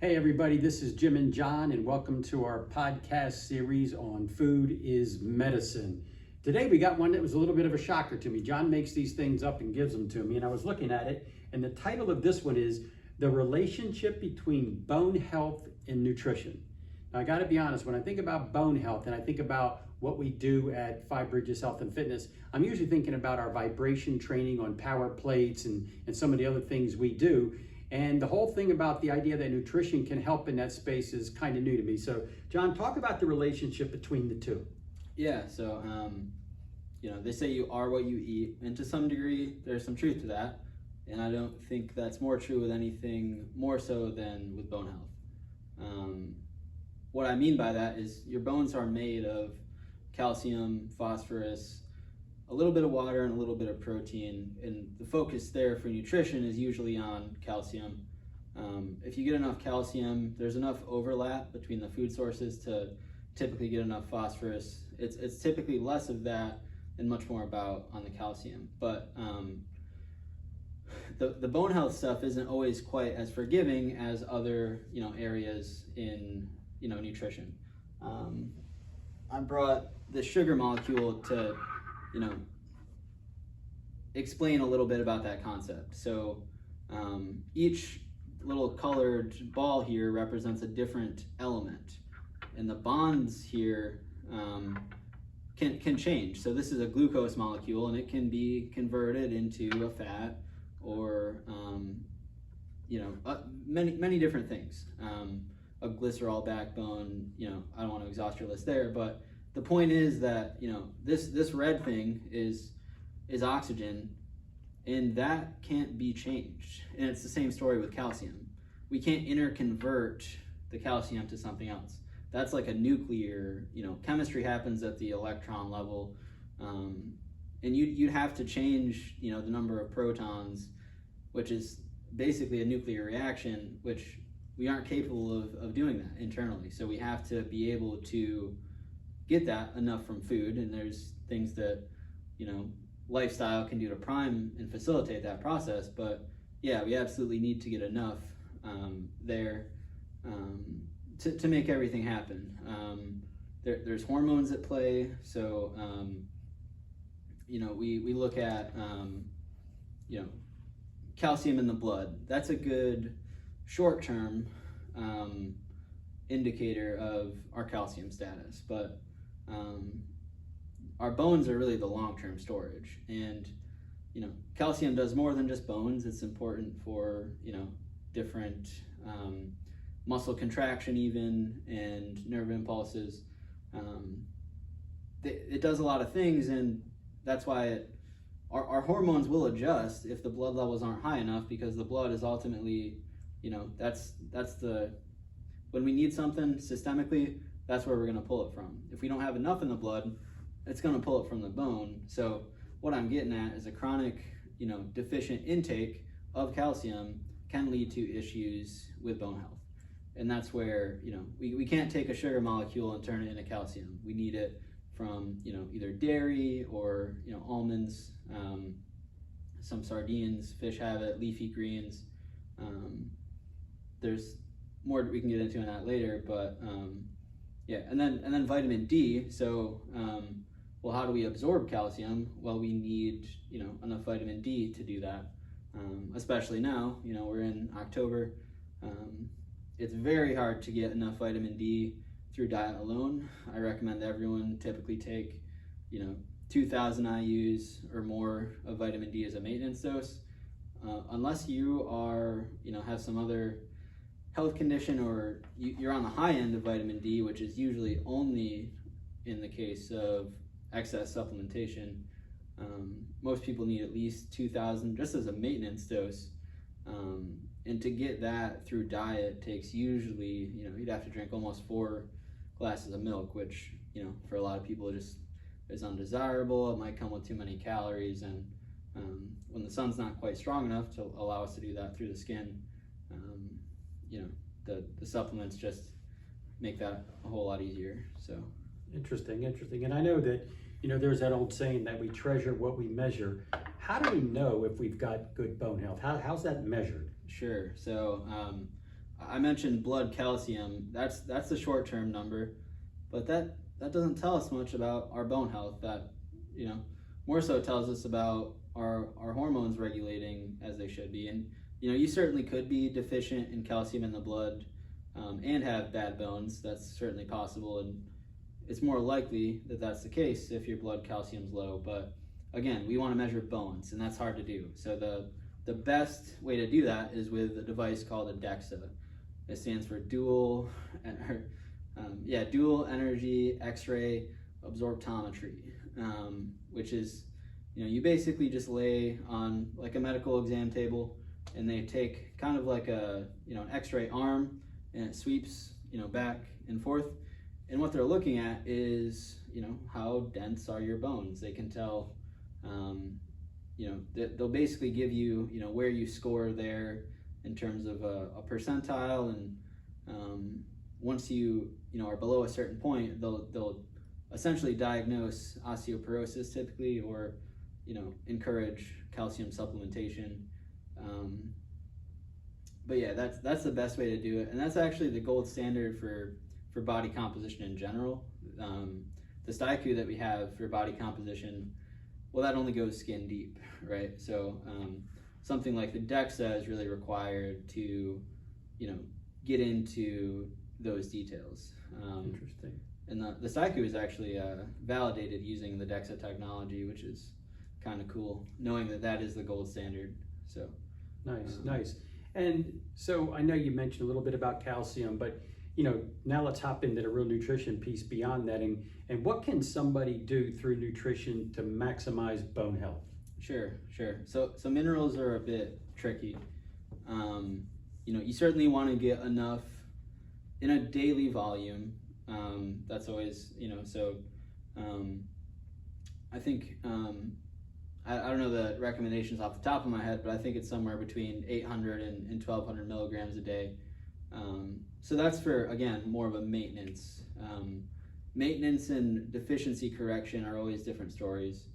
Hey everybody, this is Jim and John, and welcome to our podcast series on Food is Medicine. Today we got one that was a little bit of a shocker to me. John makes these things up and gives them to me, and I was looking at it, and the title of this one is The Relationship Between Bone Health and Nutrition. Now I gotta be honest, when I think about bone health and I think about what we do at Five Bridges Health and Fitness, I'm usually thinking about our vibration training on power plates and some of the other things we do. And the whole thing about the idea that nutrition can help in that space is kind of new to me. So, John, talk about the relationship between the two. Yeah, so, they say you are what you eat, and to some degree, there's some truth to that. And I don't think that's more true with anything more so than with bone health. What I mean by that is your bones are made of calcium, phosphorus, a little bit of water, and a little bit of protein, and the focus there for nutrition is usually on calcium. If you get enough calcium, there's enough overlap between the food sources to typically get enough phosphorus. It's typically less of that and much more about on the calcium. But the bone health stuff isn't always quite as forgiving as other areas in nutrition. I brought the sugar molecule to explain a little bit about that concept. So each little colored ball here represents a different element, and the bonds here can change. So this is a glucose molecule, and it can be converted into a fat or many different things. A glycerol backbone. I don't want to exhaust your list there, but the point is that this red thing is oxygen, and that can't be changed. And it's the same story with calcium. We can't interconvert the calcium to something else. That's like a nuclear, chemistry happens at the electron level, and you'd have to change, the number of protons, which is basically a nuclear reaction, which we aren't capable of doing that internally. So we have to be able to get that enough from food, and there's things that lifestyle can do to prime and facilitate that process. But yeah, we absolutely need to get enough there to make everything happen. There's hormones at play. So we look at calcium in the blood. That's a good short-term indicator of our calcium status, but our bones are really the long-term storage. And calcium does more than just bones. It's important for different muscle contraction even, and nerve impulses. It does a lot of things, and that's why our hormones will adjust if the blood levels aren't high enough, because the blood is ultimately that's when we need something systemically, that's where we're going to pull it from. If we don't have enough in the blood, it's going to pull it from the bone. So what I'm getting at is a chronic, deficient intake of calcium can lead to issues with bone health. And that's where, we can't take a sugar molecule and turn it into calcium. We need it from, either dairy or, almonds, some sardines, fish have it, leafy greens. There's more we can get into on that later, but yeah, and then vitamin D. So, how do we absorb calcium? Well, we need enough vitamin D to do that. Especially now, we're in October. It's very hard to get enough vitamin D through diet alone. I recommend everyone typically take 2,000 IUs or more of vitamin D as a maintenance dose, unless you are have some other health condition, or you're on the high end of vitamin D, which is usually only in the case of excess supplementation. Most people need at least 2,000 just as a maintenance dose, and to get that through diet takes usually you'd have to drink almost 4 glasses of milk, which for a lot of people just is undesirable. It might come with too many calories, and when the sun's not quite strong enough to allow us to do that through the skin, the supplements just make that a whole lot easier. So Interesting. And I know that, there's that old saying that we treasure what we measure. How do we know if we've got good bone health? How's that measured? Sure. So I mentioned blood calcium. That's the short term number, but that doesn't tell us much about our bone health. That, you know, more so tells us about our hormones regulating as they should be. And you know, you certainly could be deficient in calcium in the blood and have bad bones. That's certainly possible, and it's more likely that that's the case if your blood calcium's low. But again, we want to measure bones, and that's hard to do. So the best way to do that is with a device called a DEXA. It stands for dual energy X-ray absorptometry, which is, you know, you basically just lay on like a medical exam table, and they take kind of like a, you know, an X-ray arm, and it sweeps, you know, back and forth. And what they're looking at is, you know, how dense are your bones. They can tell, you know, they'll basically give you, you know, where you score there in terms of a percentile. And once you know, are below a certain point, they'll essentially diagnose osteoporosis typically, or, you know, encourage calcium supplementation. But yeah, that's the best way to do it, and that's actually the gold standard for body composition in general. The STIQ that we have for body composition, well, that only goes skin deep, right? So something like the DEXA is really required to, you know, get into those details. Interesting. And the STIQ is actually validated using the DEXA technology, which is kind of cool, knowing that that is the gold standard. So nice. And so I know you mentioned a little bit about calcium, but you know, now let's hop into the real nutrition piece beyond that, and what can somebody do through nutrition to maximize bone health? Sure. So minerals are a bit tricky. You know, you certainly want to get enough in a daily volume. That's always, you know, so I think, I don't know the recommendations off the top of my head, but I think it's somewhere between 800 and 1200 milligrams a day. So that's for, again, more of a maintenance. Maintenance and deficiency correction are always different stories.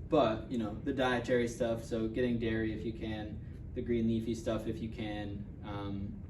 But, you know, the dietary stuff, so getting dairy if you can, the green leafy stuff if you can,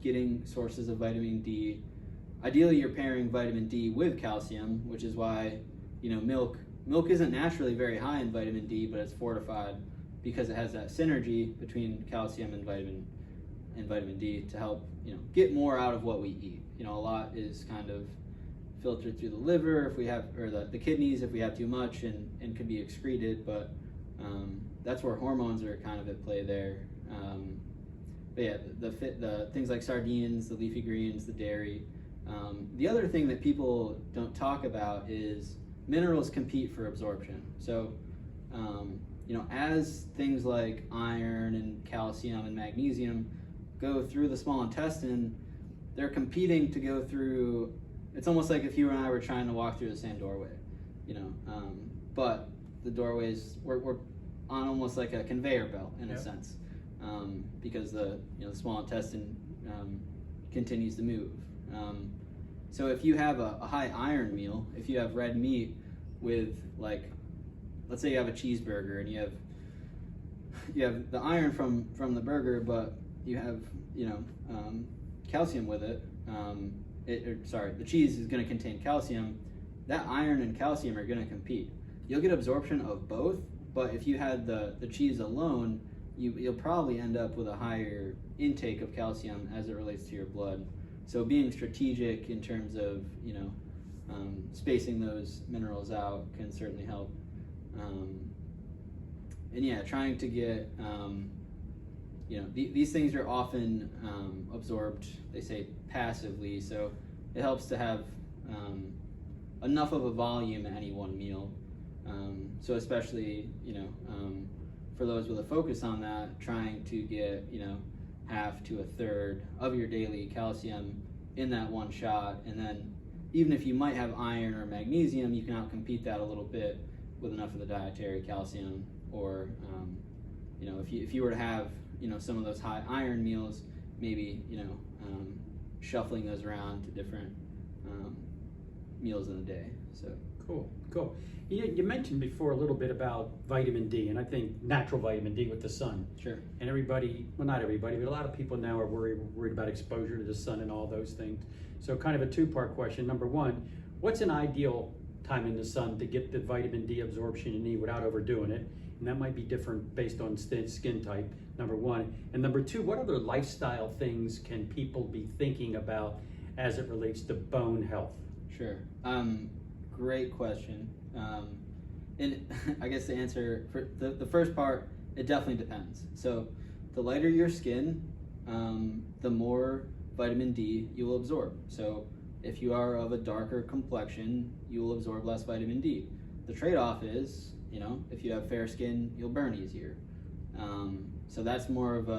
getting sources of vitamin D. Ideally, you're pairing vitamin D with calcium, which is why, you know, milk isn't naturally very high in vitamin D, but it's fortified because it has that synergy between calcium and vitamin D to help, you know, get more out of what we eat. You know, a lot is kind of filtered through the liver if we have, or the kidneys if we have too much, and could be excreted, but that's where hormones are kind of at play there. But yeah, the things like sardines, the leafy greens, the dairy. The other thing that people don't talk about is minerals compete for absorption. So, you know, as things like iron and calcium and magnesium go through the small intestine, they're competing to go through. It's almost like if you and I were trying to walk through the same doorway, you know, but the doorways, we're on almost like a conveyor belt in a sense, because the small intestine continues to move. So if you have a high iron meal, if you have red meat with, like, let's say you have a cheeseburger and you have the iron from the burger, but you have, you know, calcium with it. The cheese is going to contain calcium. That iron and calcium are going to compete. You'll get absorption of both, but if you had the cheese alone, you'll probably end up with a higher intake of calcium as it relates to your blood. So being strategic in terms of, you know, spacing those minerals out can certainly help. And yeah, trying to get, you know, these things are often absorbed, they say, passively, so it helps to have enough of a volume at any one meal. So especially, you know, for those with a focus on that, trying to get, you know, half to a third of your daily calcium in that one shot, and then even if you might have iron or magnesium, you can outcompete that a little bit with enough of the dietary calcium. Or you know, if you were to have, you know, some of those high iron meals, maybe, you know, shuffling those around to different meals in the day. So Cool, cool. You mentioned before a little bit about vitamin D, and I think natural vitamin D with the sun. Sure. And everybody, well, not everybody, but a lot of people now are worried about exposure to the sun and all those things. So kind of a two-part question. Number one, what's an ideal time in the sun to get the vitamin D absorption you need without overdoing it? And that might be different based on skin type, number one. And number two, what other lifestyle things can people be thinking about as it relates to bone health? Sure. Great question. And I guess the answer for the first part, it definitely depends. So the lighter your skin, the more vitamin D you will absorb. So if you are of a darker complexion, you will absorb less vitamin D. The trade-off is, if you have fair skin, you'll burn easier. So that's more of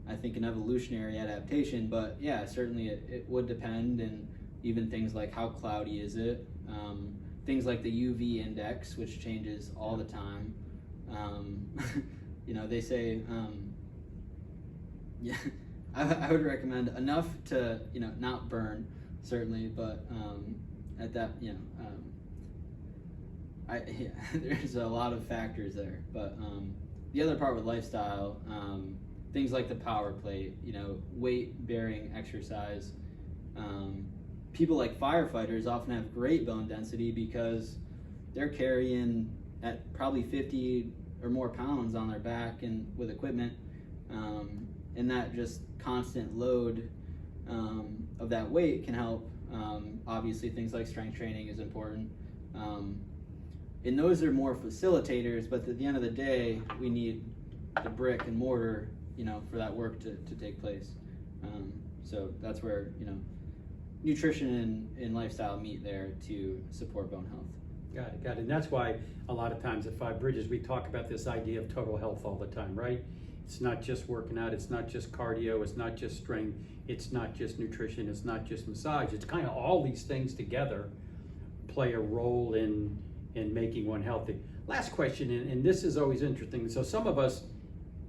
I think, an evolutionary adaptation, but yeah, certainly it would depend, and even things like how cloudy is it, things like the UV index, which changes all the time. They say, yeah, I would recommend enough to, not burn, certainly, but at that, there's a lot of factors there. But the other part with lifestyle, things like the power plate, weight-bearing exercise. People like firefighters often have great bone density because they're carrying at probably 50 or more pounds on their back and with equipment, and that just constant load of that weight can help. Obviously, things like strength training is important. And those are more facilitators, but at the end of the day, we need the brick and mortar, for that work to take place. So that's where, nutrition and lifestyle meet there to support bone health. Got it. And that's why a lot of times at Five Bridges, we talk about this idea of total health all the time, right? It's not just working out, it's not just cardio, it's not just strength, it's not just nutrition, it's not just massage. It's kind of all these things together play a role in making one healthy. Last question, and this is always interesting. So some of us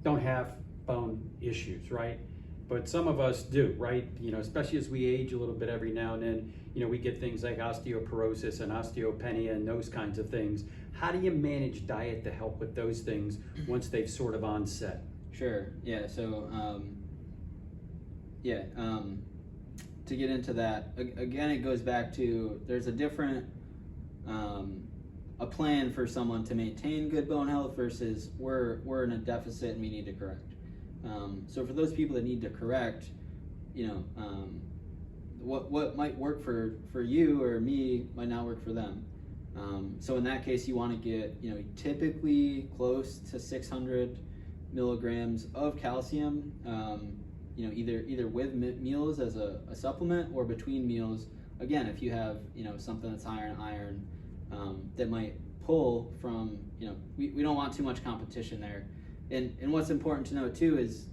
don't have bone issues, right? But some of us do, right? Especially as we age a little bit every now and then, we get things like osteoporosis and osteopenia and those kinds of things. How do you manage diet to help with those things once they've sort of onset? Sure, yeah, so, to get into that, again, it goes back to, there's a different, a plan for someone to maintain good bone health versus we're in a deficit and we need to correct. So for those people that need to correct, what might work for you or me might not work for them. So in that case, you want to get, typically close to 600 milligrams of calcium, either with meals as a supplement or between meals. Again, if you have, something that's higher in iron, that might pull from, we don't want too much competition there. And what's important to note too is,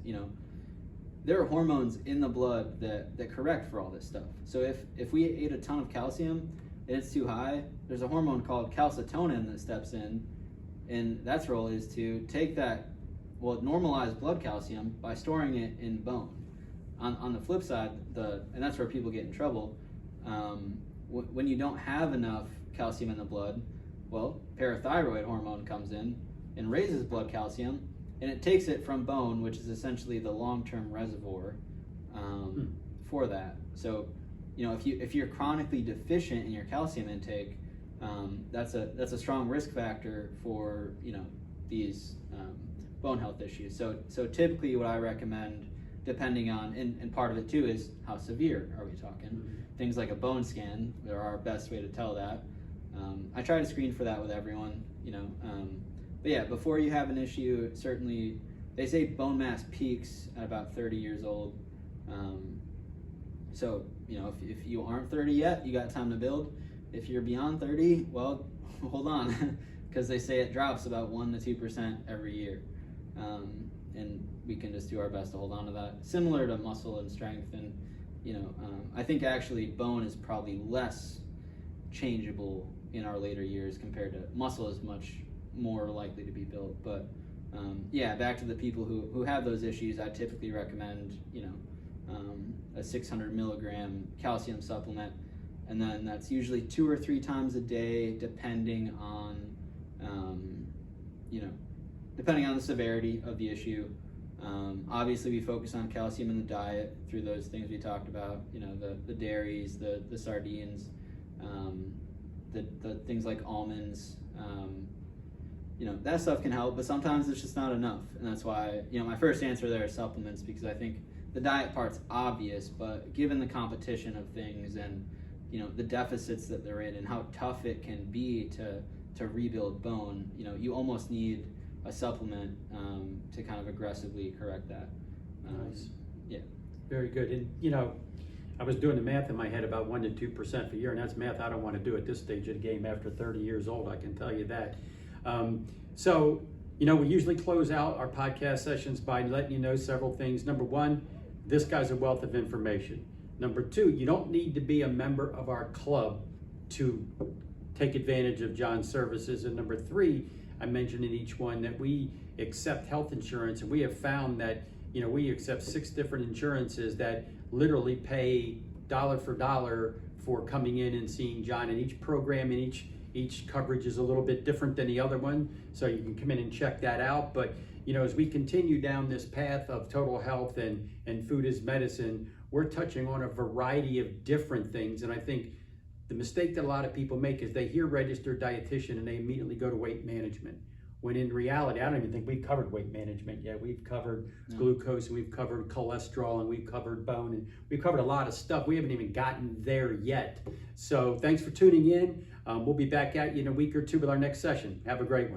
there are hormones in the blood that correct for all this stuff. So if we ate a ton of calcium and it's too high, there's a hormone called calcitonin that steps in, and that's role is to take that, normalize blood calcium by storing it in bone. On the flip side, and that's where people get in trouble, when you don't have enough calcium in the blood, parathyroid hormone comes in and raises blood calcium, and it takes it from bone, which is essentially the long-term reservoir for that. So, if you're chronically deficient in your calcium intake, that's a strong risk factor for these bone health issues. So typically, what I recommend, depending on, and part of it too is how severe are we talking? Mm-hmm. Things like a bone scan are our best way to tell that. I try to screen for that with everyone, but yeah, before you have an issue, certainly they say bone mass peaks at about 30 years old. So, if you aren't 30 yet, you got time to build. If you're beyond 30, well, hold on, because they say it drops about 1% to 2% every year. And we can just do our best to hold on to that. Similar to muscle and strength. And, I think actually bone is probably less changeable in our later years compared to muscle is much more likely to be built. But back to the people who have those issues, I typically recommend, a 600 milligram calcium supplement. and then that's usually 2 or 3 times a day, depending on depending on the severity of the issue. Obviously, we focus on calcium in the diet through those things we talked about. The dairies, the sardines, the things like almonds. That stuff can help, but sometimes it's just not enough, and that's why my first answer there is supplements, because I think the diet part's obvious, but given the competition of things and the deficits that they're in and how tough it can be to rebuild bone, you almost need a supplement to kind of aggressively correct that. Nice. Yeah. Very good. And I was doing the math in my head about 1 to 2% per year, and that's math I don't want to do at this stage of the game after 30 years old, I can tell you that. So we usually close out our podcast sessions by letting you know several things. Number one, this guy's a wealth of information. Number two, you don't need to be a member of our club to take advantage of John's services. And number three, I mentioned in each one that we accept health insurance, and we have found that we accept 6 different insurances that literally pay dollar for dollar for coming in and seeing John. And each program and each coverage is a little bit different than the other one, so you can come in and check that out. But as we continue down this path of total health and food is medicine, we're touching on a variety of different things. And I think the mistake that a lot of people make is they hear registered dietitian and they immediately go to weight management. When in reality, I don't even think we've covered weight management yet. We've covered glucose, and we've covered cholesterol, and we've covered bone, and we've covered a lot of stuff. We haven't even gotten there yet. So thanks for tuning in. We'll be back at you in a week or two with our next session. Have a great one.